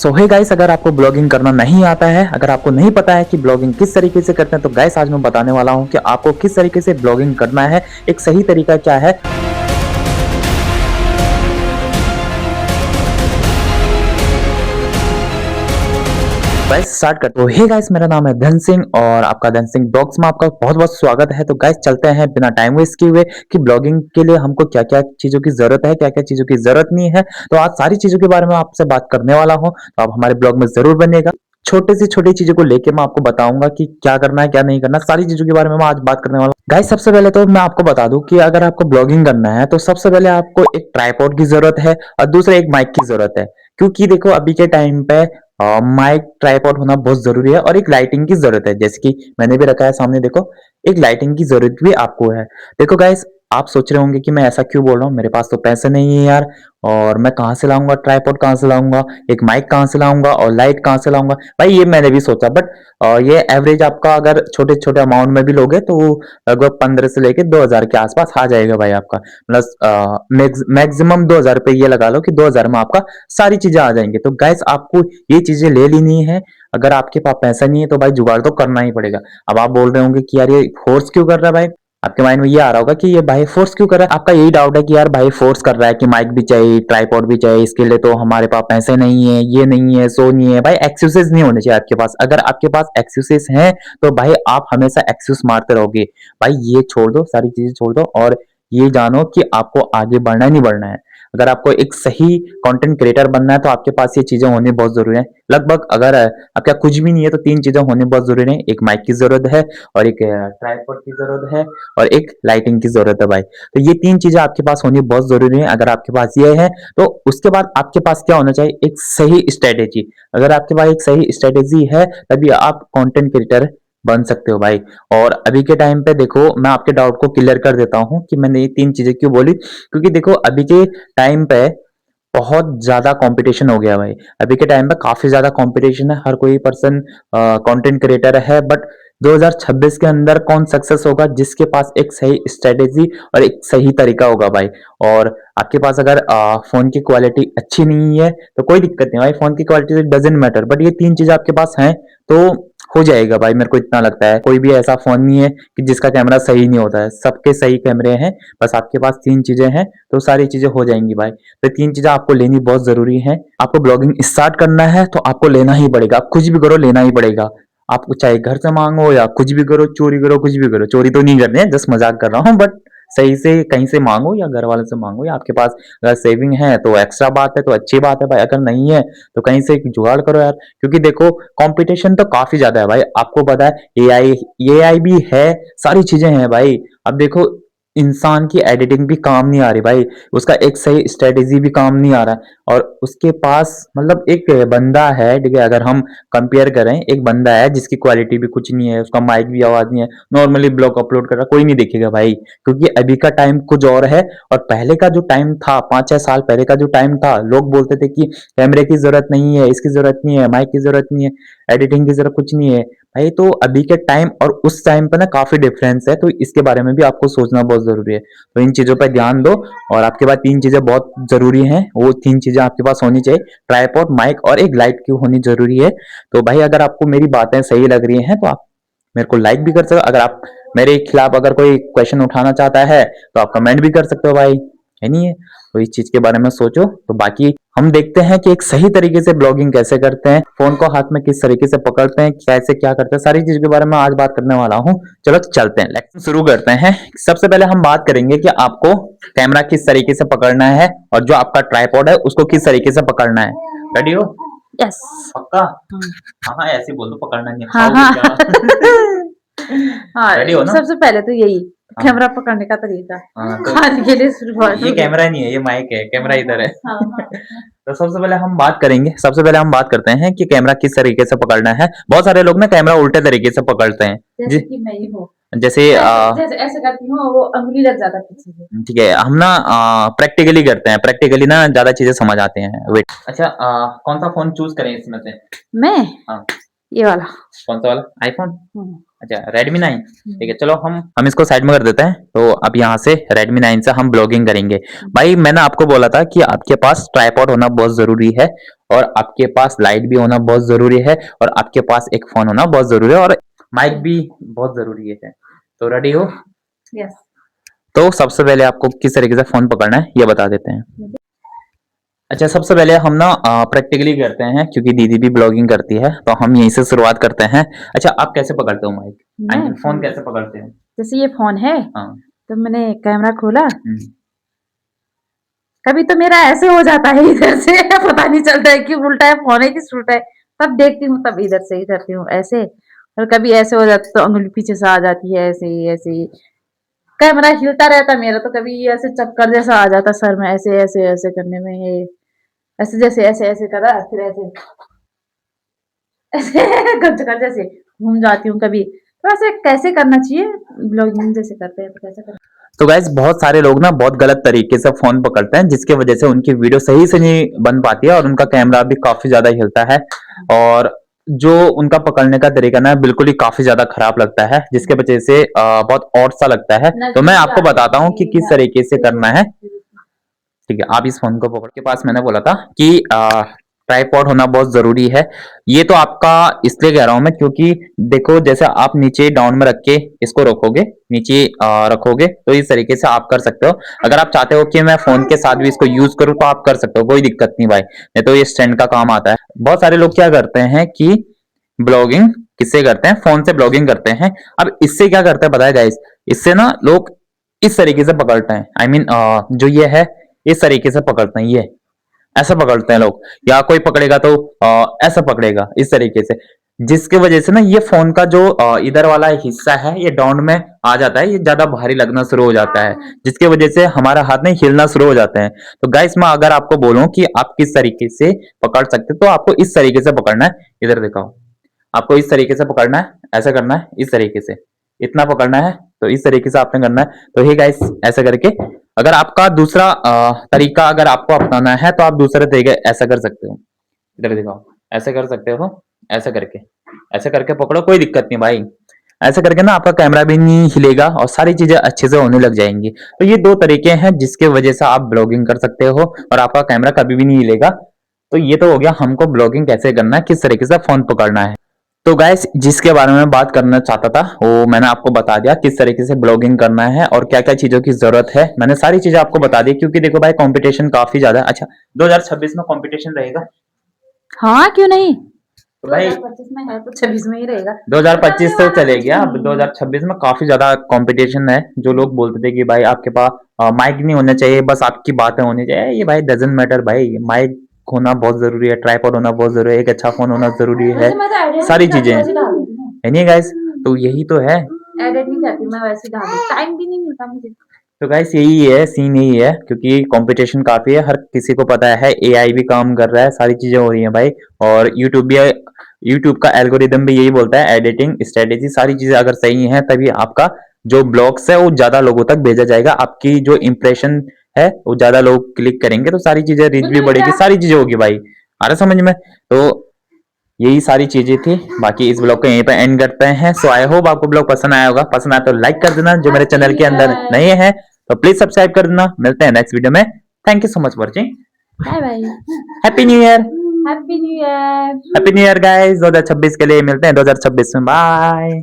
सो hey guys, अगर आपको blogging करना नहीं आता है, अगर आपको नहीं पता है कि ब्लॉगिंग किस तरीके से करते हैं, तो गाइस आज मैं बताने वाला हूं कि आपको किस तरीके से ब्लॉगिंग करना है, एक सही तरीका क्या है। गाइस स्टार्ट करते हो। हे गाइस, मेरा नाम है धन सिंह और आपका धन सिंह ब्लॉग्स में आपका बहुत बहुत स्वागत है। तो गाइस चलते हैं बिना टाइम वेस्ट किए हुए कि ब्लॉगिंग के लिए हमको क्या क्या चीजों की जरूरत है, क्या क्या चीजों की जरूरत नहीं है। तो आज सारी चीजों के बारे में आपसे बात करने वाला हूँ, तो आप हमारे ब्लॉग में जरूर बनेगा। छोटे से छोटी चीजों को लेके मैं आपको बताऊंगा कि क्या करना है क्या नहीं करना, सारी चीजों के बारे में मैं आज बात करने वाला हूँ। गाइस सबसे पहले तो मैं आपको बता दूं कि अगर आपको ब्लॉगिंग करना है तो सबसे पहले आपको एक ट्राइपॉड की जरूरत है और दूसरा एक माइक की जरूरत है। क्योंकि देखो अभी के टाइम पे माइक ट्राइपॉड होना बहुत जरूरी है और एक लाइटिंग की जरूरत है। जैसे कि मैंने भी रखा है सामने, देखो एक लाइटिंग की जरूरत भी आपको है। देखो गाइस, आप सोच रहे होंगे कि मैं ऐसा क्यों बोल रहा हूँ, मेरे पास तो पैसे नहीं है यार, और मैं कहाँ से लाऊंगा ट्राइपॉड, कहाँ से लाऊंगा एक माइक, कहाँ से लाऊंगा और लाइट कहाँ से लाऊंगा। भाई ये मैंने भी सोचा, बट ये एवरेज आपका अगर छोटे छोटे अमाउंट में भी लोगे तो लगभग 15 से लेके 2000 के आसपास आ जाएगा भाई आपका। प्लस मैक्सिमम 2000 पे ये लगा लो कि 2000 में आपका सारी चीजें आ जाएंगी। तो गाइस आपको ये चीजें ले लेनी है। अगर आपके पास पैसा नहीं है तो भाई जुगाड़ तो करना ही पड़ेगा। अब आप बोल रहे होंगे कि यार ये फोर्स क्यों कर रहा है भाई, आपके माइंड में ये आ रहा होगा कि ये भाई फोर्स क्यों कर रहा है। आपका यही डाउट है कि यार भाई फोर्स कर रहा है कि माइक भी चाहिए, ट्राइपॉड भी चाहिए, इसके लिए तो हमारे पास पैसे नहीं है, ये नहीं है, सो नहीं है। भाई एक्सक्यूजेस नहीं होने चाहिए आपके पास। अगर आपके पास एक्सक्यूजेस हैं तो भाई आप हमेशा एक्सक्यूज मारते रहोगे। भाई ये छोड़ दो, सारी चीजें छोड़ दो और ये जानो कि आपको आगे बढ़ना ही नहीं बढ़ना है। अगर आपको एक सही कंटेंट क्रिएटर बनना है तो आपके पास ये चीजें होनी बहुत जरूरी है। लगभग अगर आपका कुछ भी नहीं है तो 3 चीजें होनी बहुत जरूरी है। एक माइक की जरूरत है और एक ट्राइपॉड की जरूरत है और एक लाइटिंग की जरूरत है भाई। तो ये 3 चीजें आपके पास होनी बहुत जरूरी है। अगर आपके पास ये है तो उसके बाद आपके पास क्या होना चाहिए, एक सही स्ट्रेटेजी। अगर आपके पास एक सही स्ट्रेटेजी है तभी आप कंटेंट क्रिएटर बन सकते हो भाई। और अभी के टाइम पे देखो, मैं आपके डाउट को क्लियर कर देता हूँ कि मैंने ये 3 चीजें क्यों बोली। क्योंकि देखो अभी के टाइम पे बहुत ज्यादा कंपटीशन हो गया भाई। अभी के टाइम पे काफी ज्यादा कंपटीशन है, हर कोई पर्सन कंटेंट क्रिएटर है। बट 2026 के अंदर कौन सक्सेस होगा, जिसके पास एक सही स्ट्रेटेजी और एक सही तरीका होगा भाई। और आपके पास अगर फोन की क्वालिटी अच्छी नहीं है तो कोई दिक्कत नहीं भाई, फोन की क्वालिटी डजेंट मैटर, बट ये 3 चीजें आपके पास हैं तो हो जाएगा भाई। मेरे को इतना लगता है कोई भी ऐसा फोन नहीं है कि जिसका कैमरा सही नहीं होता है, सबके सही कैमरे हैं। बस आपके पास 3 चीजें हैं तो सारी चीजें हो जाएंगी भाई। तो 3 चीजें आपको लेनी बहुत जरूरी है। आपको ब्लॉगिंग स्टार्ट करना है तो आपको लेना ही पड़ेगा, आप कुछ भी करो लेना ही पड़ेगा। आप चाहे घर से मांगो या कुछ भी करो, चोरी करो, कुछ भी करो। चोरी तो नहीं करनी है, जस्ट मजाक कर रहा हूँ, बट सही से कहीं से मांगो या घर वाले से मांगो, या आपके पास अगर सेविंग है तो एक्स्ट्रा बात है, तो अच्छी बात है भाई। अगर नहीं है तो कहीं से जुगाड़ करो यार। क्योंकि देखो कंपटीशन तो काफी ज्यादा है भाई, आपको पता है एआई भी है, सारी चीजें हैं भाई। अब देखो इंसान की एडिटिंग भी काम नहीं आ रही भाई, उसका एक सही स्ट्रेटेजी भी काम नहीं आ रहा। और उसके पास मतलब एक बंदा है, ठीक है, अगर हम कंपेयर करें, एक बंदा है जिसकी क्वालिटी भी कुछ नहीं है, उसका माइक भी आवाज नहीं है, नॉर्मली ब्लॉग अपलोड कर रहा, कोई नहीं देखेगा भाई। क्योंकि अभी का टाइम कुछ और है और पहले का जो टाइम था, 5-6 साल पहले का जो टाइम था, लोग बोलते थे कि कैमरे की जरूरत नहीं है, इसकी जरूरत नहीं है, माइक की जरूरत नहीं है, एडिटिंग की जरूरत कुछ नहीं है भाई। तो अभी के टाइम और उस टाइम पे ना काफी डिफरेंस है, तो इसके बारे में भी आपको सोचना बहुत जरूरी है। तो इन चीजों पर ध्यान दो। और आपके पास 3 चीजें बहुत जरूरी हैं, वो 3 चीजें आपके पास होनी चाहिए, ट्राइपॉड, माइक और एक लाइट की होनी जरूरी है। तो भाई अगर आपको मेरी बातें सही लग रही हैं तो आप मेरे को लाइक भी कर सकते हो। अगर आप मेरे खिलाफ अगर कोई क्वेश्चन उठाना चाहता है तो आप कमेंट भी कर सकते हो भाई, है नहीं है। तो इस चीज के बारे में सोचो। तो बाकी हम देखते हैं कि एक सही तरीके से ब्लॉगिंग कैसे करते हैं, फोन को हाथ में किस तरीके से पकड़ते हैं, कैसे क्या करते हैं, सारी चीज के बारे में आज बात करने वाला हूँ। चलो चलते हैं, लेक्चर शुरू करते हैं। सबसे पहले हम बात करेंगे कि आपको कैमरा किस तरीके से पकड़ना है और जो आपका ट्राइपॉड है उसको किस तरीके से पकड़ना है। रेडी हो? यस। पक्का? हाँ हाँ, ऐसे बोल दो, पकड़ना नहीं है, हाँ खाओगे हाँ क्या? हाँ, रेडी हो ना? सबसे पहले तो यही हाँ कैमरा पकड़ने का तरीका हाँ, तो खाने के लिए शुरुआत ये हो गई। कैमरा नहीं है, ये माइक है, कैमरा हाँ इधर है। हाँ हाँ तो सबसे पहले हम बात करते हैं कि कैमरा किस तरीके से पकड़ना है। बहुत सारे लोग ना कैमरा उल्टे तरीके से पकड़ते हैं जी। जैसे कि मैं ही हूँ, जैसे जैसे ऐसे करती हूँ वो अंगुली लग जाता है पीछे से। ठीक है, हम ना प्रैक्टिकली करते हैं, प्रैक्टिकली ना ज्यादा चीजें समझ आते हैं। वेट, अच्छा कौन सा फोन चूज करें इसमें से? मैं हाँ, ये वाला। कौन सा वाला? आईफोन? हम्म, अच्छा, Redmi 9। ठीक हम्म, है, चलो हम इसको साइड में कर देते हैं। तो अब यहाँ से Redmi 9 से हम ब्लॉगिंग करेंगे। भाई मैंने आपको बोला था कि आपके पास ट्राइपॉड होना बहुत जरूरी है और आपके पास लाइट भी होना बहुत जरूरी है और आपके पास एक फोन होना बहुत जरूरी है और माइक भी बहुत जरूरी है। तो रेडी हो? यस। तो सबसे पहले आपको किस तरीके से फोन पकड़ना है ये बता देते हैं। अच्छा, सबसे पहले हम ना प्रैक्टिकली करते हैं क्योंकि दीदी भी ब्लॉगिंग करती है तो हम यहीं से शुरुआत करते हैं। अच्छा, आप कैसे पकड़ते हो माइक? मैं फोन कैसे पकड़ते हो? जैसे ये फोन है, हाँ। तो मैंने कैमरा खोला, हम्म। कभी तो मेरा ऐसे हो जाता है इधर से पता नहीं चलता है कि उल्टा है फोन है कि उल्टा है, तब देखती हूँ, तब इधर से ही करती हूँ ऐसे। और कभी ऐसे हो जाता तो उंगली पीछे से आ जाती है, ऐसे ही कैमरा हिलता रहता मेरा, तो कभी ऐसे चक्कर जैसा आ जाता सर में, ऐसे ऐसे ऐसे करने में, ये ऐसे जैसे ऐसे ऐसे करा, फिर ऐसे ऐसे गजगज जैसे घूम जाती हूँ कभी। तो ऐसे कैसे करना चाहिए, ब्लॉगिंग जैसे करते हैं तो कैसे करना तो गाइस बहुत सारे लोग ना बहुत गलत तरीके से फोन पकड़ते हैं जिसके वजह से उनकी वीडियो सही से नहीं बन पाती है और उनका कैमरा भी काफी ज्यादा हिलता है और जो उनका पकड़ने का तरीका ना बिल्कुल ही काफी ज्यादा खराब लगता है जिसके वजह से बहुत ऑड सा लगता है। तो मैं आपको बताता हूँ कि किस तरीके से करना है। ठीक है, आप इस फोन को पकड़ के पास मैंने बोला था कि ट्राइपॉड होना बहुत जरूरी है। ये तो आपका इसलिए कह रहा हूं मैं क्योंकि देखो जैसे आप नीचे डाउन में रख के इसको रखोगे, नीचे रखोगे तो इस तरीके से आप कर सकते हो। अगर आप चाहते हो कि मैं फोन के साथ भी इसको यूज करूं तो आप कर सकते हो, कोई दिक्कत नहीं भाई, नहीं तो ये स्टैंड का काम आता है। बहुत सारे लोग क्या करते हैं कि ब्लॉगिंग किससे करते हैं, फोन से ब्लॉगिंग करते हैं। अब इससे क्या करते हैं पता है गाइस, इससे ना लोग इस तरीके से पकड़ते हैं, आई मीन जो ये है इस तरीके से पकड़ते हैं, ये ऐसा पकड़ते हैं लोग, या कोई पकड़ेगा तो ऐसा पकड़ेगा इस तरीके से, जिसकी वजह से ना ये फोन का जो इधर वाला हिस्सा है ये डाउन में आ जाता है, ये ज्यादा भारी लगना शुरू हो जाता है जिसकी वजह से हमारा हाथ में हिलना शुरू हो जाते हैं। तो गाइस मैं अगर आपको बोलूं कि आप किस तरीके से पकड़ सकते तो आपको इस तरीके से पकड़ना है, इधर दिखाओ, आपको इस तरीके से पकड़ना है, ऐसा करना है, इस तरीके से इतना पकड़ना है, तो इस तरीके से आपने करना है। तो हे गाइस ऐसा करके, अगर आपका दूसरा तरीका अगर आपको अपनाना है तो आप दूसरे तरीके ऐसा कर सकते हो, इधर दिखाओ, ऐसे कर सकते हो, ऐसे करके पकड़ो, कोई दिक्कत नहीं भाई। ऐसे करके ना आपका कैमरा भी नहीं हिलेगा और सारी चीजें अच्छे से होने लग जाएंगी। तो ये दो तरीके हैं जिसके वजह से आप ब्लॉगिंग कर सकते हो और आपका कैमरा कभी भी नहीं हिलेगा। तो ये तो हो गया हमको ब्लॉगिंग कैसे करना है, किस तरीके से फोन पकड़ना है। तो गाइस जिसके बारे में बात करना चाहता था वो मैंने आपको बता दिया, किस तरीके से ब्लॉगिंग करना है और क्या क्या चीजों की जरूरत है, मैंने सारी चीजें आपको बता दी। क्योंकि देखो भाई कंपटीशन काफी ज्यादा है। अच्छा 2026 में कंपटीशन रहेगा? हाँ क्यों नहीं, तो भाई 2025 में है तो 26 में ही रहेगा। 2025 तो चले गया, अब 2026 में काफी ज्यादा कंपटीशन है। जो लोग बोलते थे कि भाई आपके पास माइक नहीं होना चाहिए, बस आपकी बातें होनी चाहिए, ये भाई डजंट मैटर भाई, माइक होना बहुत जरूरी है, ट्राइपॉड होना बहुत जरूरी है, एक अच्छा फोन होना जरूरी है, सारी चीजें है नहीं गाइस? तो यही तो है। एडिट नहीं करती मैं, वैसे डाल दूं, टाइम भी नहीं मिलता मुझे। तो गाइस यही है, सीन यही है क्योंकि कंपटीशन काफी है, हर किसी को पता है एआई भी काम कर रहा है, सारी चीजें हो रही हैं भाई, और यूट्यूब भी, यूट्यूब का एल्गोरिदम भी यही बोलता है, एडिटिंग स्ट्रेटेजी सारी चीजें अगर सही है तभी आपका जो ब्लॉग्स है वो ज्यादा लोगों तक भेजा जाएगा, आपकी जो इंप्रेशन है वो ज्यादा लोग क्लिक करेंगे तो सारी चीजें, रीच भी बढ़ेगी, सारी चीजें होगी भाई, आ रहा समझ में? तो यही सारी चीजें थी। बाकी इस ब्लॉग को यहीं पे एंड करते हैं। सो आई होप आपको ब्लॉग पसंद आया होगा, पसंद आया तो लाइक कर देना, जो मेरे चैनल के अंदर नए हैं तो प्लीज सब्सक्राइब कर देना। मिलते हैं नेक्स्ट वीडियो में, thank you so much for watching, bye bye, happy new year, happy new year. Happy new year guys. 2026 के लिए मिलते हैं 2026 में, बाय।